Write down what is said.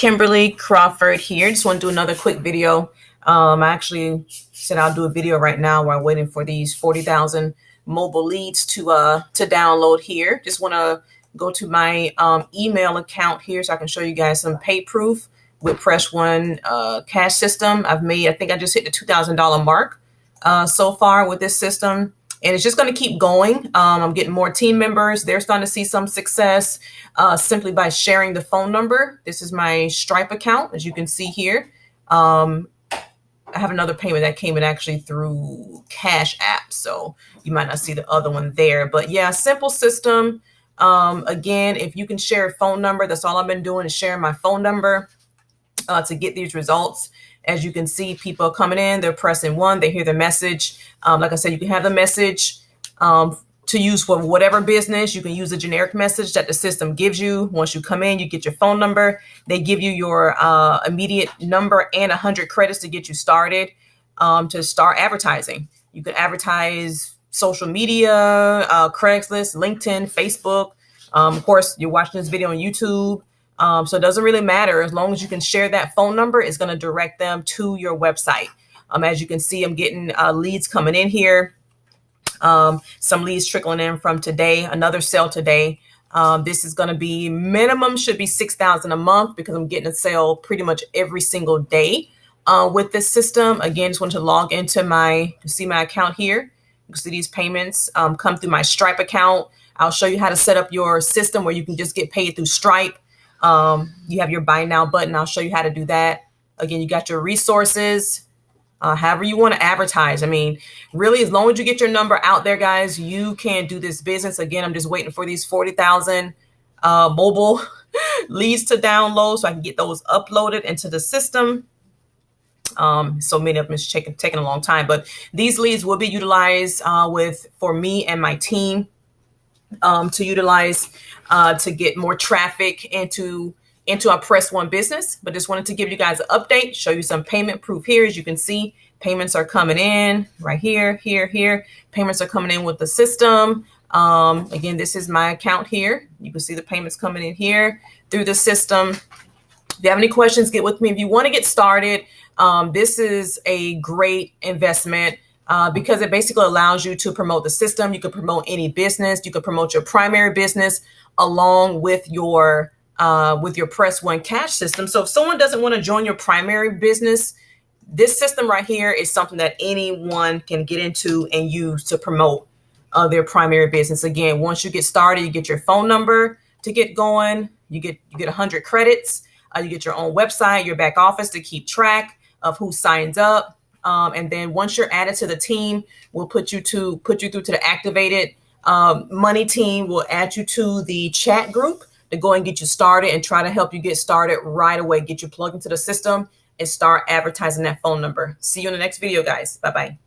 Kimberly Crawford here. Just want to do another quick video. I actually said I'll do a video right now while I'm waiting for these 40,000 mobile leads to download here. Just want to go to my email account here so I can show you guys some pay proof with Press One cash system. I think I just hit the $2,000 mark so far with this system. And it's just going to keep going. I'm getting more team members. They're starting to see some success simply by sharing the phone number. This is my Stripe account, as you can see here. I have another payment that came in actually through Cash App, so you might not see the other one there. But yeah, simple system. Again, if you can share a phone number, that's all I've been doing is sharing my phone number to get these results. As you can see, people are coming in, they're pressing 1, they hear the message. Like I said, you can have the message to use for whatever business. You can use a generic message that the system gives you. Once you come in, you get your phone number. They give you your immediate number and 100 credits to get you started to start advertising. You can advertise social media, Craigslist, LinkedIn, Facebook. Of course, you're watching this video on YouTube. So it doesn't really matter. As long as you can share that phone number, it's going to direct them to your website. As you can see, I'm getting leads coming in here. Some leads trickling in from today, another sale today. This is going to be minimum should be 6,000 a month because I'm getting a sale pretty much every single day with this system. Again, just want to log into see my account here. You can see these payments come through my Stripe account. I'll show you how to set up your system where you can just get paid through Stripe. You have your buy now button. I'll show you how to do that. Again, you got your resources, however you want to advertise. I mean, really, as long as you get your number out there, guys, you can do this business. Again, I'm just waiting for these 40,000 mobile leads to download so I can get those uploaded into the system. So many of them is taking a long time, but these leads will be utilized for me and my team to utilize to get more traffic into our Press One business. But just wanted to give you guys an update, show you some payment proof here. As you can see, payments are coming in right here. Payments are coming in with the system. Again, this is my account here. You can see the payments coming in here through the system. If you have any questions, get with me. If you want to get started, this is a great investment. Because it basically allows you to promote the system. You can promote any business. You can promote your primary business along with your Press One cash system. So if someone doesn't want to join your primary business, this system right here is something that anyone can get into and use to promote their primary business. Again, once you get started, you get your phone number to get going. You get 100 credits. You get your own website, your back office to keep track of who signs up. And then once you're added to the team, we'll put you through to the activated money team. We'll add you to the chat group to go and get you started and try to help you get started right away, get you plugged into the system and start advertising that phone number. See you in the next video, guys. Bye-bye.